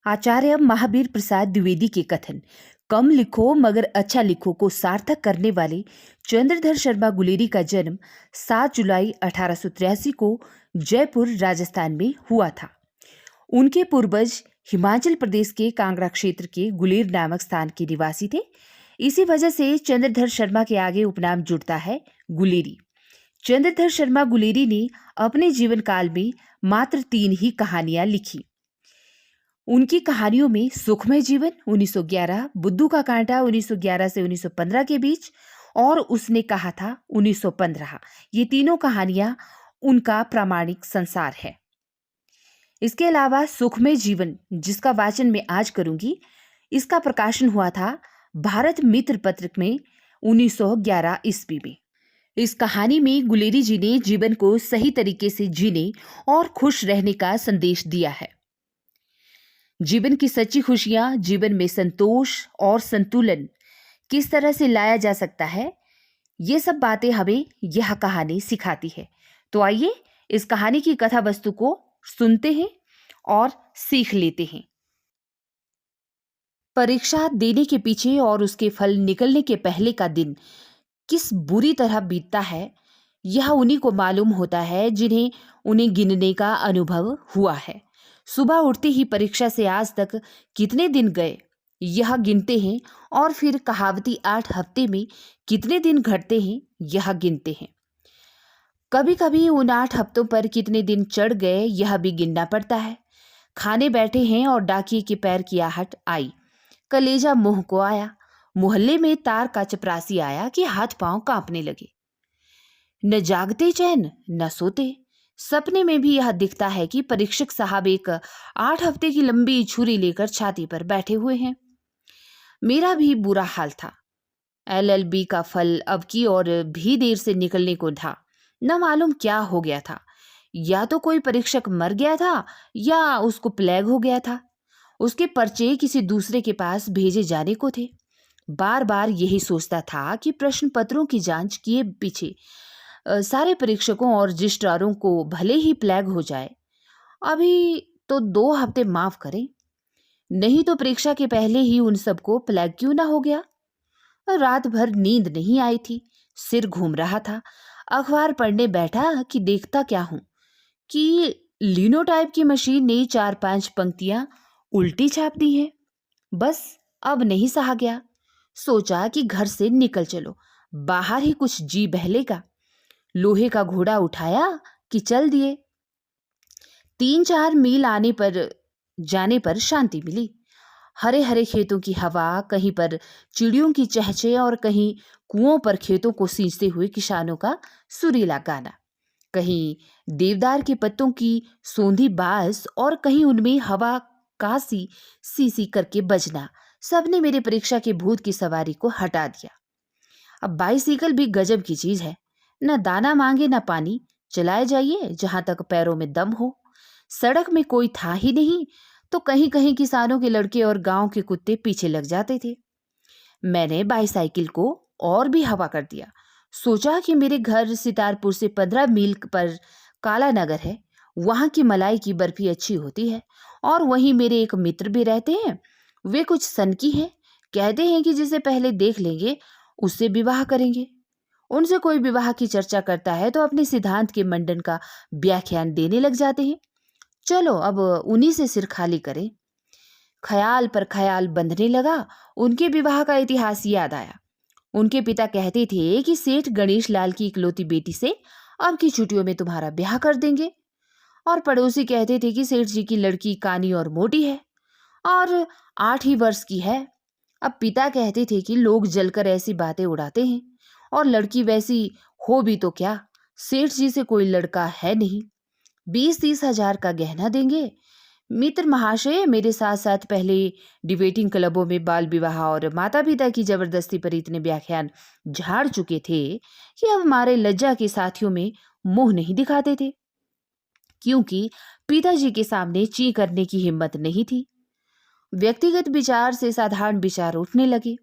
आचार्य महावीर प्रसाद द्विवेदी के कथन कम लिखो मगर अच्छा लिखो को सार्थक करने वाले चंद्रधर शर्मा गुलेरी का जन्म 7 जुलाई 1883 को जयपुर राजस्थान में हुआ था। उनके पूर्वज हिमाचल प्रदेश के कांगड़ा क्षेत्र के गुलेर नामक स्थान के निवासी थे। इसी वजह से चंद्रधर शर्मा के आगे उपनाम जुड़ता है गुलेरी। चंद्रधर शर्मा गुलेरी ने अपने जीवन काल में मात्र 3 ही कहानियां लिखी। उनकी कहानियों में सुखमय जीवन 1911, बुद्धू का कांटा 1911 से 1915 के बीच और उसने कहा था 1915, ये तीनों कहानियां उनका प्रामाणिक संसार है। इसके अलावा सुखमय जीवन, जिसका वाचन मैं आज करूंगी, इसका प्रकाशन हुआ था भारत मित्र पत्र में 1911 ईस्वी में। इस कहानी में गुलेरी जी ने जीवन को सही तरीके से जीने और खुश रहने का संदेश दिया है। जीवन की सच्ची खुशियां, जीवन में संतोष और संतुलन किस तरह से लाया जा सकता है, ये सब बातें हमें यह कहानी सिखाती है। तो आइए इस कहानी की कथा वस्तु को सुनते हैं और सीख लेते हैं। परीक्षा देने के पीछे और उसके फल निकलने के पहले का दिन किस बुरी तरह बीतता है, यह उन्हीं को मालूम होता है जिन्हें उन्हें गिनने का अनुभव हुआ है। सुबह उठते ही परीक्षा से आज तक कितने दिन गए, यह गिनते हैं और फिर कहावती 8 हफ्ते में कितने दिन घटते हैं, यह गिनते हैं। कभी कभी उन 8 हफ्तों पर कितने दिन चढ़ गए, यह भी गिनना पड़ता है। खाने बैठे हैं और डाकिये के पैर की आहट आई, कलेजा मुंह को आया। मोहल्ले में तार का चपरासी आया कि हाथ पांव कांपने लगे। न जागते चैन न सोते। सपने में भी यह दिखता है कि परीक्षक साहब एक 8 हफ्ते की लंबी छुरी लेकर छाती पर बैठे हुए हैं। मेरा भी बुरा हाल था। LLB का फल अब की और भी देर से निकलने को था। न मालूम क्या हो गया था, या तो कोई परीक्षक मर गया था या उसको प्लेग हो गया था। उसके पर्चे किसी दूसरे के पास भेजे जाने को थे। बार बार यही सोचता था कि प्रश्न पत्रों की जांच किए पीछे सारे परीक्षकों और रजिस्ट्रारों को भले ही प्लेग हो जाए, अभी तो 2 हफ्ते माफ करें, नहीं तो परीक्षा के पहले ही उन सबको प्लेग क्यों ना हो गया। रात भर नींद नहीं आई थी, सिर घूम रहा था। अखबार पढ़ने बैठा कि देखता क्या हूं कि लिनोटाइप की मशीन ने 4-5 पंक्तियां उल्टी छाप दी हैं। बस अब नहीं सहा गया। सोचा कि घर से निकल चलो, बाहर ही कुछ जी बहलेगा। लोहे का घोड़ा उठाया कि चल दिए। 3-4 मील जाने पर शांति मिली। हरे हरे खेतों की हवा, कहीं पर चिड़ियों की चहचह और कहीं कुओं पर खेतों को सींचते हुए किसानों का सुरीला गाना, कहीं देवदार के पत्तों की सोंधी बास और कहीं उनमें हवा कासी सीसी करके बजना, सबने मेरे परीक्षा के भूत की सवारी को हटा दिया। अब बाइसिकल भी गजब की चीज है, न दाना मांगे न पानी, चलाए जाइए जहां तक पैरों में दम हो। सड़क में कोई था ही नहीं तो कहीं कहीं किसानों के लड़के और गांव के कुत्ते पीछे लग जाते थे। मैंने बाइसाइकिल को और भी हवा कर दिया। सोचा कि मेरे घर सितारपुर से 15 मील पर काला नगर है, वहां की मलाई की बर्फी अच्छी होती है और वहीं मेरे एक मित्र भी रहते हैं। वे कुछ सनकी हैं, कहते हैं कि जिसे पहले देख लेंगे उससे विवाह करेंगे। उनसे कोई विवाह की चर्चा करता है तो अपने सिद्धांत के मंडन का व्याख्यान देने लग जाते हैं। चलो अब उन्हीं से सिर खाली करें। ख्याल पर ख्याल बंधने लगा। उनके विवाह का इतिहास याद आया। उनके पिता कहते थे कि सेठ गणेश लाल की इकलौती बेटी से अब की छुट्टियों में तुम्हारा ब्याह कर देंगे, और पड़ोसी कहते थे कि सेठ जी की लड़की कानी और मोटी है और 8 ही वर्ष की है। अब पिता कहते थे कि लोग जलकर ऐसी बातें उड़ाते हैं और लड़की वैसी हो भी तो क्या, सेठ जी से कोई लड़का है नहीं, 20-30 हजार का गहना देंगे। मित्र महाशय मेरे साथ साथ पहले डिबेटिंग क्लबों में बाल विवाह और माता पिता की जबरदस्ती पर इतने व्याख्यान झाड़ चुके थे कि अब हमारे लज्जा के साथियों में मुंह नहीं दिखाते थे, क्योंकि पिताजी के सामने ची करने की हिम्मत नहीं थी। व्यक्तिगत विचार से साधारण विचार उठने लगे।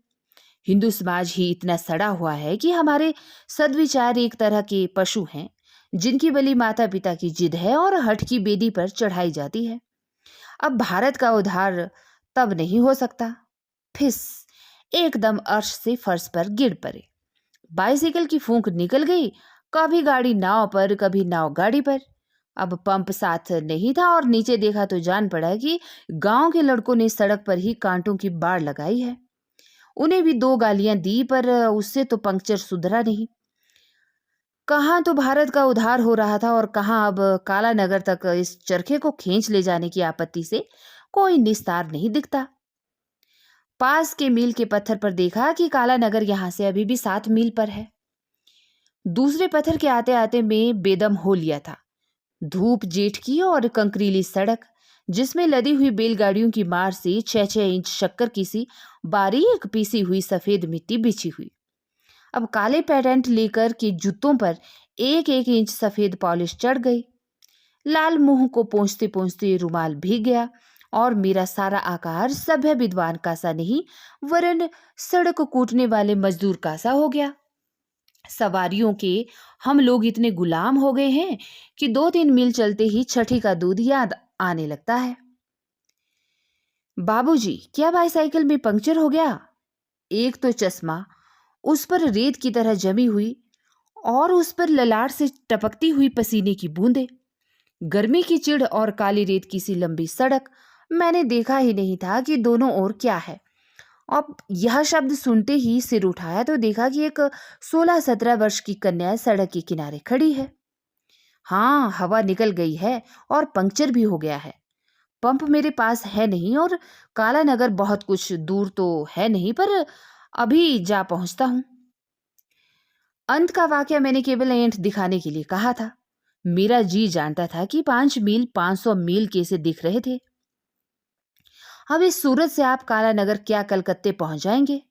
हिंदू समाज ही इतना सड़ा हुआ है कि हमारे सद्विचार एक तरह के पशु हैं जिनकी बलि माता पिता की जिद है और हठ की बेदी पर चढ़ाई जाती है। अब भारत का उद्धार तब नहीं हो सकता। फिस, एकदम अर्श से फर्श पर गिर पड़े। बाइसिकल की फूंक निकल गई, कभी गाड़ी नाव पर, कभी नाव गाड़ी पर। अब पंप साथ नहीं था और नीचे देखा तो जान पड़ा कि गांव के लड़कों ने सड़क पर ही कांटों की बाढ़ लगाई है। उन्हें भी 2 गालियां दी, पर उससे तो पंक्चर सुधरा नहीं। कहाँ तो भारत का उद्धार हो रहा था और कहाँ अब काला नगर तक इस चरखे को खींच ले जाने की आपत्ति से कोई निस्तार नहीं दिखता। पास के मील के पत्थर पर देखा कि काला नगर यहाँ से अभी भी 7 मील पर है। दूसरे पत्थर के आते आते में बेदम हो लिया था। धूप जेठ की और कंकरीली सड़क, जिसमें लदी हुई बैलगाड़ियों की मार से 6-6 इंच शक्कर की सी बारीक पीसी हुई सफेद मिट्टी बिछी हुई। अब काले पेटेंट लेकर के जूतों पर 1-1 इंच सफेद पॉलिश चढ़ गई। लाल मुंह को पोंछते पोंछते रुमाल भीग गया और मेरा सारा आकार सभ्य विद्वान का सा नहीं, वरन सड़क कूटने वाले मजदूर का सा हो गया। सवारियों के हम लोग इतने गुलाम हो गए हैं कि 2-3 मील चलते ही छठी का दूध याद आने लगता है। बाबूजी, क्या बाईसाइकिल में पंक्चर हो गया? एक तो चश्मा, उस पर रेत की तरह जमी हुई और उस पर ललाट से टपकती हुई पसीने की बूंदें। गर्मी की चिढ़ और काली रेत की सी लंबी सड़क। मैंने देखा ही नहीं था कि दोनों ओर क्या है। अब यह शब्द सुनते ही सिर उठाया तो देखा कि एक 16-17 वर्ष की कन्या सड़क के किनारे खड़ी है। हाँ, हवा निकल गई है और पंक्चर भी हो गया है। पंप मेरे पास है नहीं और काला नगर बहुत कुछ दूर तो है नहीं, पर अभी जा पहुंचता हूं। अंत का वाक्य मैंने केवल ऐंठ दिखाने के लिए कहा था। मेरा जी जानता था कि 5 मील 500 मील कैसे दिख रहे थे। अब इस सूरत से आप काला नगर क्या कलकत्ते पहुंच जाएंगे?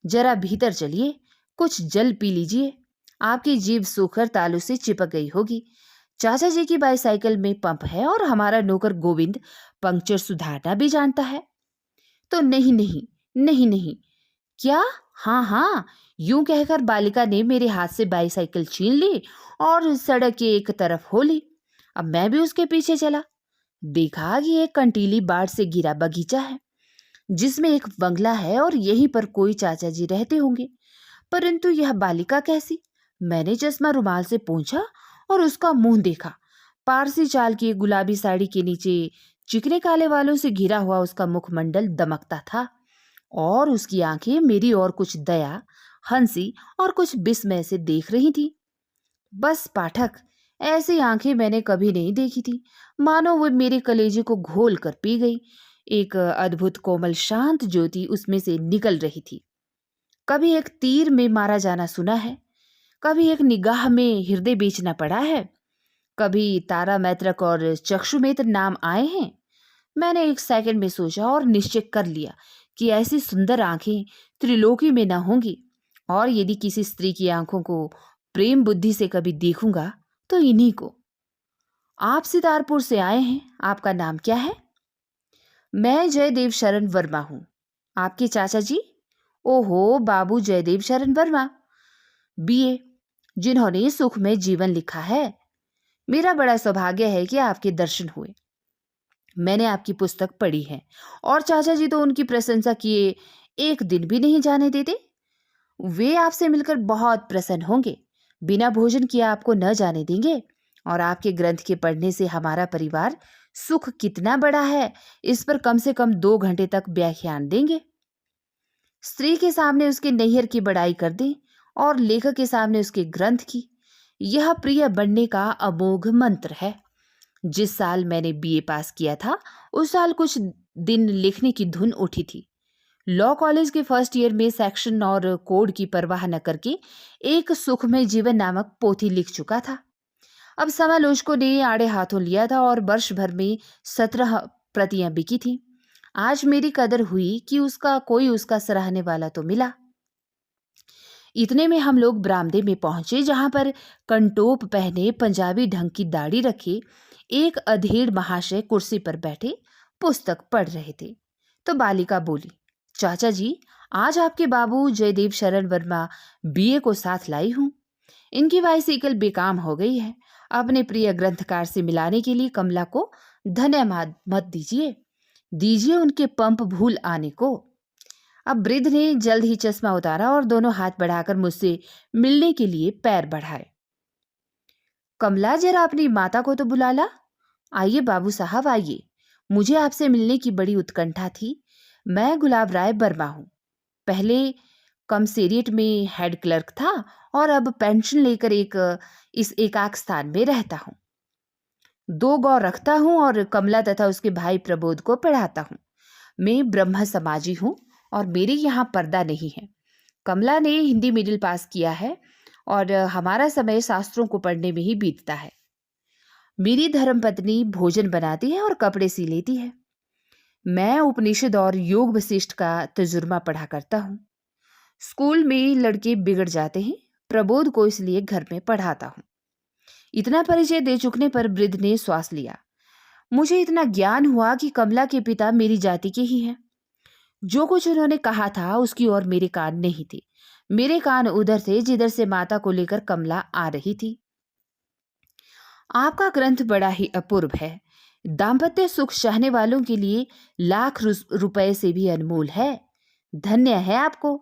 जरा भीतर चलिए, कुछ जल पी लीजिए। आपकी जीभ सूखकर तालू से चिपक गई होगी। चाचा जी की बाईसाइकिल में पंप है और हमारा नौकर गोविंद पंक्चर सुधारना भी जानता है। तो नहीं नहीं, नहीं नहीं। क्या? हाँ हाँ, यूं कहकर बालिका ने मेरे हाथ से बाईसाइकिल छीन ली और सड़क के एक तरफ हो ली। अब मैं भी उसके पीछे चला। देखा कि एक कंटीली बाढ़ से घिरा बगीचा है, जिसमें एक बंगला है और यहीं पर कोई चाचा जी रहते होंगे। परंतु यह बालिका कैसी? मैंने चश्मा रुमाल से पोंछा और उसका मुंह देखा। पारसी चाल की गुलाबी साड़ी के नीचे चिकने काले वालों से घिरा हुआ उसका मुखमंडल दमकता था और उसकी आंखें मेरी ओर कुछ दया, हंसी और कुछ विस्मय से देख रही थी। बस पाठक, ऐसी आंखें मैंने कभी नहीं देखी थी। मानो वो मेरे कलेजे को घोल कर पी गई। एक अद्भुत कोमल शांत ज्योति उसमें से निकल रही थी। कभी एक तीर में मारा जाना सुना है, कभी एक निगाह में हृदय बेचना पड़ा है, कभी तारा मैत्रक और चक्षुमेत्र नाम आए हैं। मैंने एक सेकंड में सोचा और निश्चय कर लिया कि ऐसी सुंदर आंखें त्रिलोकी में न होंगी, और यदि किसी स्त्री की आंखों को प्रेम बुद्धि से कभी देखूंगा तो इन्हीं को। आप सितारपुर से आए हैं, आपका नाम क्या है? मैं जयदेव शरण वर्मा हूं। आपके चाचा जी? ओहो, बाबू जयदेव शरण वर्मा, बीए, जिन्होंने सुख में जीवन लिखा है। मेरा बड़ा सौभाग्य है कि आपके दर्शन हुए। मैंने आपकी पुस्तक पढ़ी है और चाचा जी तो उनकी प्रशंसा किए एक दिन भी नहीं जाने देते। वे आपसे मिलकर बहुत प्रसन्न होंगे। बिना भोजन किए आपको न जाने देंगे। और आपके ग्रंथ के पढ़ने से हमारा परिवार सुख कितना बड़ा है, इस पर कम से कम 2 घंटे तक व्याख्यान देंगे। स्त्री के सामने उसके नैहर की बड़ाई कर दें और लेखक के सामने उसके ग्रंथ की। यह प्रिय बनने का अमोघ मंत्र है। जिस साल मैंने बीए पास किया था, उस साल कुछ दिन लिखने की धुन उठी थी। लॉ कॉलेज के फर्स्ट ईयर में सेक्शन और कोड की परवाह न करके एक सुखमय जीवन नामक पोथी लिख चुका था। अब समालोचकों ने आड़े हाथों लिया था और वर्ष भर में 17 प्रतियां बिकी थी। आज मेरी कदर हुई कि उसका सराहने वाला तो मिला। इतने में हम लोग बरामदे में पहुंचे, जहां पर कंटोप पहने, पंजाबी ढंग की दाढ़ी रखे एक अधेड़ महाशय कुर्सी पर बैठे पुस्तक पढ़ रहे थे। तो बालिका बोली, चाचा जी, आज आपके बाबू जयदेव शरण वर्मा बीए को साथ लाई हूं। इनकी बाईसाइकिल बेकाम हो गई है। अपने प्रिय ग्रंथकार से मिलाने के लिए कमला को धन्यवाद मत दीजिए। दीजिए उनके पंप भूल आने को। अब वृद्ध ने जल्द ही चश्मा उतारा और दोनों हाथ बढ़ाकर मुझसे मिलने के लिए पैर बढ़ाए। कमला, जरा अपनी माता को तो बुला ला। आइए बाबू साहब, आइए। मुझे आपसे मिलने की बड़ी उत्कंठा थी। मैं गुलाब राय वर्मा हूँ। पहले कमसेरियट में हेड क्लर्क था और अब पेंशन लेकर इस एकाक स्थान में रहता हूँ। 2 गौ रखता हूँ और कमला तथा उसके भाई प्रबोध को पढ़ाता हूँ। मैं ब्रह्म समाजी हूँ और मेरे यहाँ पर्दा नहीं है। कमला ने हिंदी मिडिल पास किया है और हमारा समय शास्त्रों को पढ़ने में ही बीतता है। मेरी धर्मपत्नी भोजन बनाती है और कपड़े सी लेती है। मैं उपनिषद और योग वशिष्ठ का तजुर्मा पढ़ा करता हूँ। स्कूल में लड़के बिगड़ जाते हैं, प्रबोध को इसलिए घर में पढ़ाता हूँ। इतना परिचय दे चुकने पर वृद्ध ने श्वास लिया। मुझे इतना ज्ञान हुआ कि कमला के पिता मेरी जाति के ही हैं। जो कुछ उन्होंने कहा था उसकी ओर मेरे कान नहीं थे। मेरे कान उधर थे जिधर से माता को लेकर कमला आ रही थी। आपका ग्रंथ बड़ा ही अपूर्व है। दाम्पत्य सुख चाहने वालों के लिए लाख रुपए से भी अनमोल है। धन्य है आपको।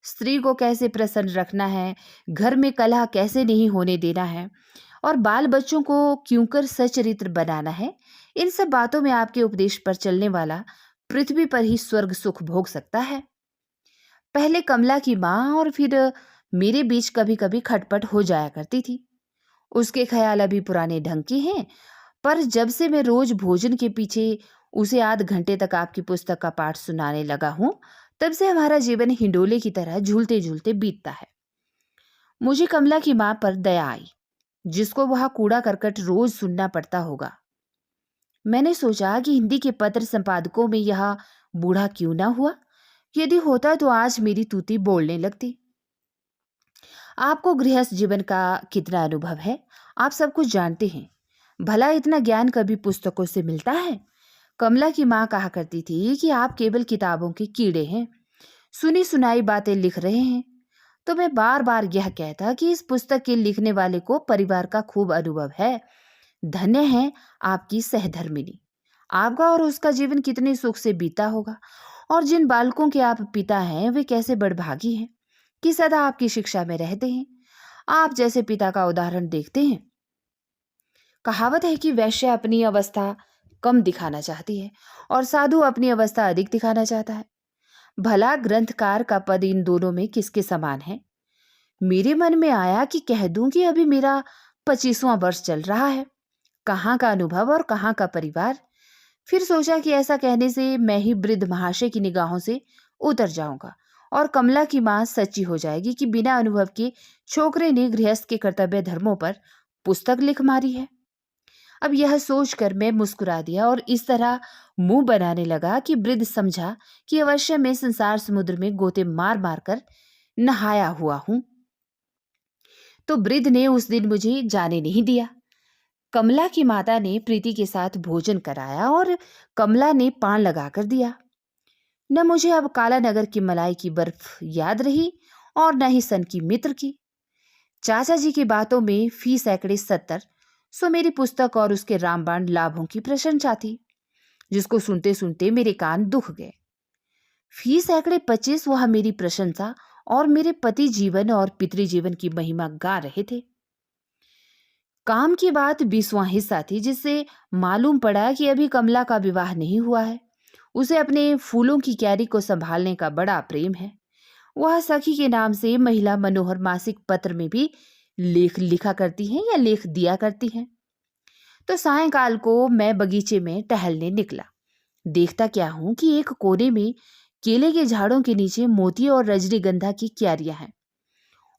स्त्री को कैसे प्रसन्न रखना है, घर में कलह कैसे नहीं होने देना है और बाल बच्चों को क्यों कर सचरित्र बनाना है, इन सब बातों में आपके उपदेश पर चलने वाला पृथ्वी पर ही स्वर्ग सुख भोग सकता है। पहले कमला की माँ और फिर मेरे बीच कभी कभी खटपट हो जाया करती थी। उसके ख्याल अभी पुराने ढंग के हैं, पर जब से मैं रोज भोजन के पीछे उसे आध घंटे तक आपकी पुस्तक का पाठ सुनाने लगा हूं, तब से हमारा जीवन हिंडोले की तरह झूलते झूलते बीतता है। मुझे कमला की मां पर दया आई, जिसको वह कूड़ा करकट रोज सुनना पड़ता होगा। मैंने सोचा कि हिंदी के पत्र संपादकों में यह बूढ़ा क्यों ना हुआ। यदि होता तो आज मेरी तूती बोलने लगती। आपको गृहस्थ जीवन का कितना अनुभव है, आप सब कुछ जानते हैं। भला इतना ज्ञान कभी पुस्तकों से मिलता है? कमला की माँ कहा करती थी कि आप केवल किताबों के कीड़े हैं, सुनी सुनाई बातें लिख रहे हैं। तो मैं बार बार यह कहता कि इस पुस्तक के लिखने वाले को परिवार का खूब अनुभव है। धन्य है आपकी सहधर्मिणी। आपका और उसका जीवन कितने सुख से बीता होगा, और जिन बालकों के आप पिता हैं वे कैसे बड़भागी हैं कि सदा आपकी शिक्षा में रहते हैं। आप जैसे पिता का उदाहरण देखते हैं। कहावत है कि वैश्य अपनी अवस्था कम दिखाना चाहती है और साधु अपनी अवस्था अधिक दिखाना चाहता है। भला ग्रंथकार का पद इन दोनों में किसके समान है? मेरे मन में आया कि कह दूं कि अभी मेरा 25वां वर्ष चल रहा है। कहाँ का अनुभव और कहाँ का परिवार। फिर सोचा कि ऐसा कहने से मैं ही वृद्ध महाशय की निगाहों से उतर जाऊंगा और कमला की मां सच्ची हो जाएगी कि बिना अनुभव के छोकरे ने गृहस्थ के कर्तव्य धर्मों पर पुस्तक लिख मारी है। अब यह सोचकर मैं मुस्कुरा दिया और इस तरह मुंह बनाने लगा कि वृद्ध समझा कि अवश्य मैं संसार समुद्र में गोते मार मार कर नहाया हुआ हूं। तो वृद्ध ने उस दिन मुझे जाने नहीं दिया। कमला की माता ने प्रीति के साथ भोजन कराया और कमला ने पान लगाकर दिया। न मुझे अब काला नगर की मलाई की बर्फ याद रही और न ही सन की मित्र की। चाचा जी की बातों में फी सैकड़े 70, सो मेरी पुस्तक और उसके रामबाण लाभों की प्रशंसा थी, जिसको सुनते सुनते मेरे कान दुख गए। फी सैकड़े 25 वह मेरी प्रशंसा और मेरे पति जीवन और पितृ जीवन की महिमा गा रहे थे। काम की बात 20वां हिस्सा थी, जिससे मालूम पड़ा कि अभी कमला का विवाह नहीं हुआ है। उसे अपने फूलों की क्यारी को संभालने का बड़ा प्रेम है। वह सखी के नाम से महिला मनोहर मासिक पत्र में भी लेख लिखा करती हैं या लेख दिया करती हैं। तो सायंकाल को मैं बगीचे में टहलने निकला। देखता क्या हूं कि एक कोने में केले के झाड़ों के नीचे मोती और रजनीगंधा की क्यारियां हैं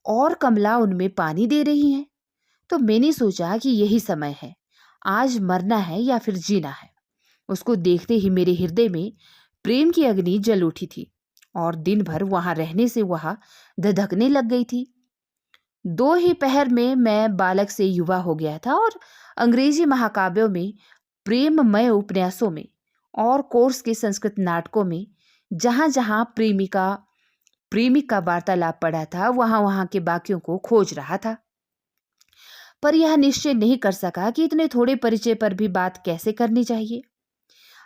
और कमला उनमें पानी दे रही है। तो मैंने सोचा कि यही समय है, आज मरना है या फिर जीना है। उसको देखते ही मेरे हृदय में प्रेम की अग्नि जल उठी थी और दिन भर वहां रहने से वह धधकने लग गई थी। 2 ही पहर में मैं बालक से युवा हो गया था और अंग्रेजी महाकाव्यों में, प्रेममय उपन्यासों में और कोर्स के संस्कृत नाटकों में जहां जहां प्रेमिक का वार्तालाप पड़ा था, वहां वहां के वाक्यों को खोज रहा था। पर यह निश्चय नहीं कर सका कि इतने थोड़े परिचय पर भी बात कैसे करनी चाहिए।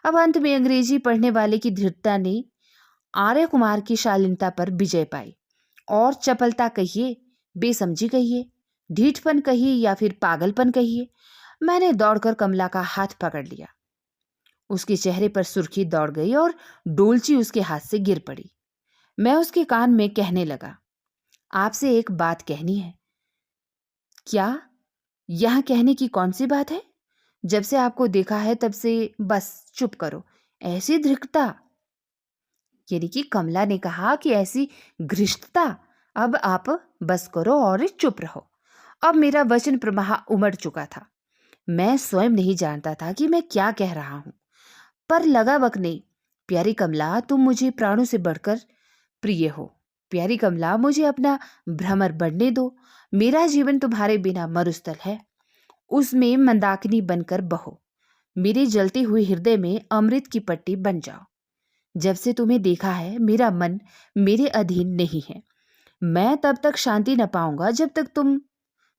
अब अंत में अंग्रेजी पढ़ने वाले की दृढ़ता ने आर्य कुमार की शालीनता पर विजय पाई। और चपलता कहिए, बेसमझी कहिए, ढीठपन कहिए या फिर पागलपन कहिए, मैंने दौड़कर कमला का हाथ पकड़ लिया। उसके चेहरे पर सुर्खी दौड़ गई और डोलची उसके हाथ से गिर पड़ी। मैं उसके कान में कहने लगा, आपसे एक बात कहनी है। क्या? यहां कहने की कौन सी बात है? जब से आपको देखा है तब से बस चुप करो। ऐसी धृष्टता, यानी कि कमला ने कहा कि ऐसी घृष्टता, अब आप बस करो और चुप रहो। अब मेरा वचन प्रवाह उमड़ चुका था। मैं स्वयं नहीं जानता था कि मैं क्या कह रहा हूं, पर लगा वक्त नहीं। प्यारी कमला, तुम मुझे प्राणों से बढ़कर प्रिय हो। प्यारी कमला, मुझे अपना भ्रमर बढ़ने दो। मेरा जीवन तुम्हारे बिना मरुस्थल है, उसमें मंदाकिनी बनकर बहो। मेरे जलते हुए हृदय में अमृत की पट्टी बन जाओ। जब से तुम्हें देखा है मेरा मन मेरे अधीन नहीं है। मैं तब तक शांति न पाऊंगा जब तक तुम।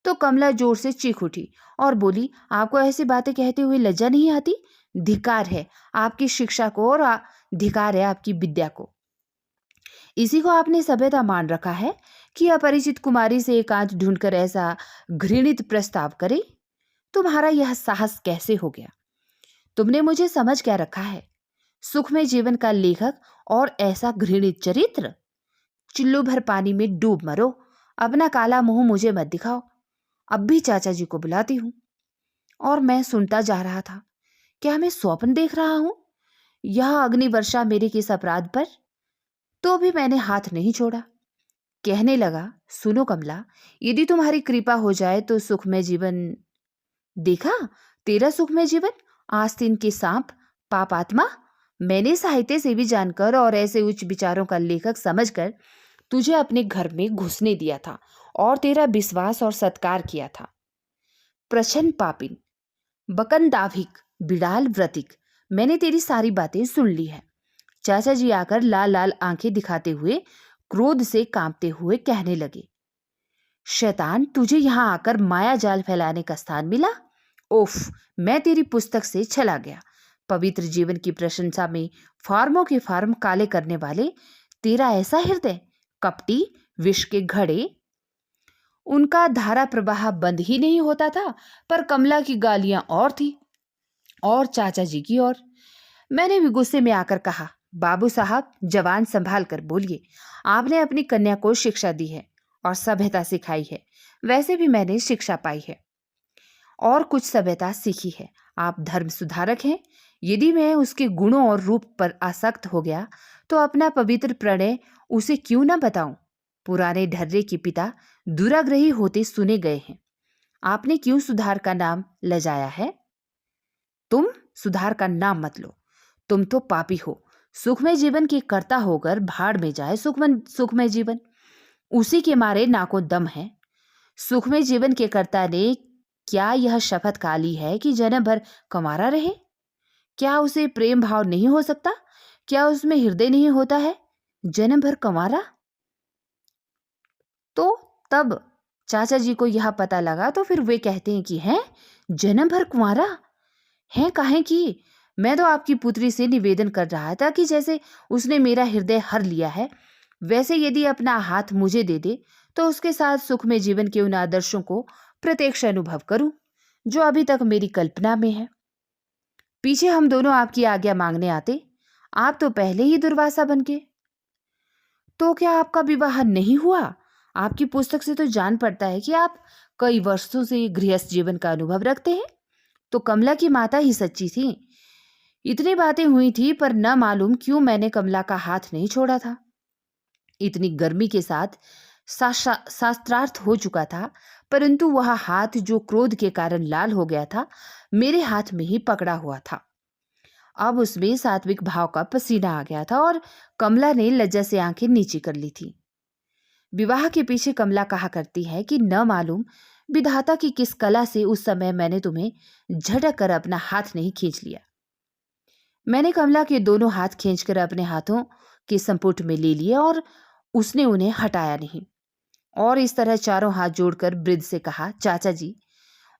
तो कमला जोर से चीख उठी और बोली, आपको ऐसी बातें कहते हुए लज्जा नहीं आती? धिक्कार है आपकी शिक्षा को और धिक्कार है आपकी विद्या को। इसी को आपने सभ्यता मान रखा है कि अपरिचित कुमारी से एकांत ढूंढकर ऐसा घृणित प्रस्ताव करे? तुम्हारा यह साहस कैसे हो गया? तुमने मुझे समझ क्या रखा है? सुखमय जीवन का लेखक और ऐसा घृणित चरित्र? चिल्लो भर पानी में डूब मरो। अपना काला मुंह मुझे मत दिखाओ। अब भी चाचा जी को बुलाती हूं। और मैं सुनता जा रहा था। क्या मैं स्वप्न देख रहा हूं? यह अग्नि वर्षा मेरे किस अपराध पर? तो भी मैंने हाथ नहीं छोड़ा। कहने लगा, सुनो कमला, यदि तुम्हारी कृपा हो जाए तो सुखमय जीवन। देखा, तेरा सुखमय जीवन, आस्तीन के सांप, पापात्मा। मैंने साहित्य से भी जानकर और ऐसे उच्च विचारों का लेखक समझकर तुझे अपने घर में घुसने दिया था और तेरा विश्वास और सत्कार किया था। प्रछन्न पापिन, बकन दाभिक, बिड़ाल व्रतिक, मैंने तेरी सारी बातें सुन ली है। चाचा जी आकर लाल लाल आंखें दिखाते हुए, क्रोध से कांपते हुए कहने लगे, शैतान, तुझे यहां आकर माया जाल फैलाने का स्थान मिला? ओफ, मैं तेरी पुस्तक से चला गया। पवित्र जीवन की प्रशंसा में फार्मों के फार्म काले करने वाले, तेरा ऐसा हृदय, कपटी, विष के घड़े। उनका धारा प्रवाह बंद ही नहीं होता था, पर कमला की गालियां और थी और चाचा जी की और। मैंने भी गुस्से में आकर कहा, बाबू साहब, जवान संभाल कर बोलिए। आपने अपनी कन्या को शिक्षा दी है और सभ्यता सिखाई है। वैसे भी मैंने शिक्षा पाई है और कुछ सभ्यता सीखी है। आप धर्म सुधारक हैं। यदि मैं उसके गुणों और रूप पर आसक्त हो गया तो अपना पवित्र प्रणय उसे क्यों न बताऊं? पुराने ढर्रे के पिता दुराग्रही होते सुने गए हैं। आपने क्यों सुधार का नाम लजाया है? तुम सुधार का नाम मत लो। तुम तो पापी हो। सुखमय जीवन के कर्ता होकर भाड़ में जाए सुखमय जीवन। उसी के मारे नाको दम है। सुखमय जीवन के कर्ता ने क्या यह शपथ खा ली है कि जन्म भर कंवारा रहे? क्या उसे प्रेम भाव नहीं हो सकता? क्या उसमें हृदय नहीं होता है? जन्म भर कंवारा? तो तब चाचा जी को यह पता लगा तो फिर वे कहते हैं कि हैं, जन्म भर कुंवारा हैं? काहे कि मैं तो आपकी पुत्री से निवेदन कर रहा था कि जैसे उसने मेरा हृदय हर लिया है, वैसे यदि अपना हाथ मुझे दे दे तो उसके साथ सुख में जीवन के उन आदर्शों को प्रत्यक्ष अनुभव करूं जो अभी तक मेरी कल्पना में है। पीछे हम दोनों आपकी आज्ञा मांगने आते, आप तो पहले ही दुर्वासा बन के। तो क्या आपका विवाह नहीं हुआ? आपकी पुस्तक से तो जान पड़ता है कि आप कई वर्षों से गृहस्थ जीवन का अनुभव रखते हैं। तो कमला की माता ही सच्ची थी। इतनी बातें हुई थी, पर न मालूम क्यों मैंने कमला का हाथ नहीं छोड़ा था। इतनी गर्मी के साथ शास्त्रार्थ हो चुका था, परंतु वह हाथ जो क्रोध के कारण लाल हो गया था, मेरे हाथ में ही पकड़ा हुआ था। अब उसमें सात्विक भाव का पसीना आ गया था और कमला ने लज्जा से आंखें नीची कर ली थी। विवाह के पीछे कमला कहा करती है कि न मालूम विधाता की किस कला से उस समय मैंने तुम्हें झटक कर अपना हाथ नहीं खींच लिया। मैंने कमला के दोनों हाथ खींचकर अपने हाथों के संपुट में ले लिए और उसने उन्हें हटाया नहीं। और इस तरह चारों हाथ जोड़कर वृद्ध से कहा, चाचा जी,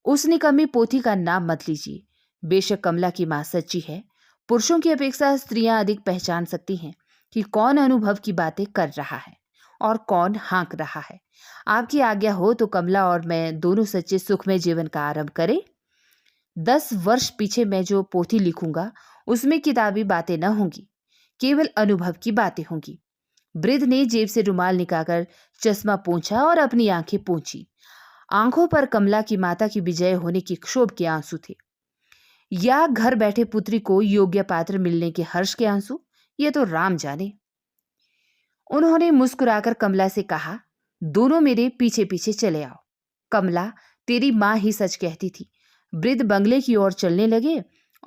उस निकम्मी पोथी का नाम मत लीजिए। बेशक कमला की मां सच्ची है, पुरुषों की अपेक्षा स्त्रियां अधिक पहचान सकती हैं कि कौन अनुभव की बातें कर रहा है और कौन हाँक रहा है। आपकी आज्ञा हो तो कमला और मैं दोनों सच्चे सुखमय जीवन का आरंभ करें। 10 वर्ष पीछे मैं जो पोथी लिखूंगा उसमें किताबी बातें न होंगी, केवल अनुभव की बातें होंगी। वृद्ध ने जेब से रुमाल निकालकर चश्मा पोंछा और अपनी आंखें पोंछी। आंखों पर कमला की माता की विजय होने की क्षोभ के आंसू थे, या घर बैठे पुत्री को योग्य पात्र मिलने के हर्ष के आंसू, ये तो राम जाने। उन्होंने मुस्कुराकर कमला से कहा, दोनों मेरे पीछे पीछे चले आओ। कमला, तेरी माँ ही सच कहती थी। वृद्ध बंगले की ओर चलने लगे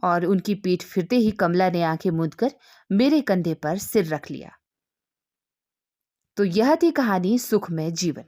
और उनकी पीठ फिरते ही कमला ने आंखें मूंदकर मेरे कंधे पर सिर रख लिया। तो यह थी कहानी सुखमय जीवन।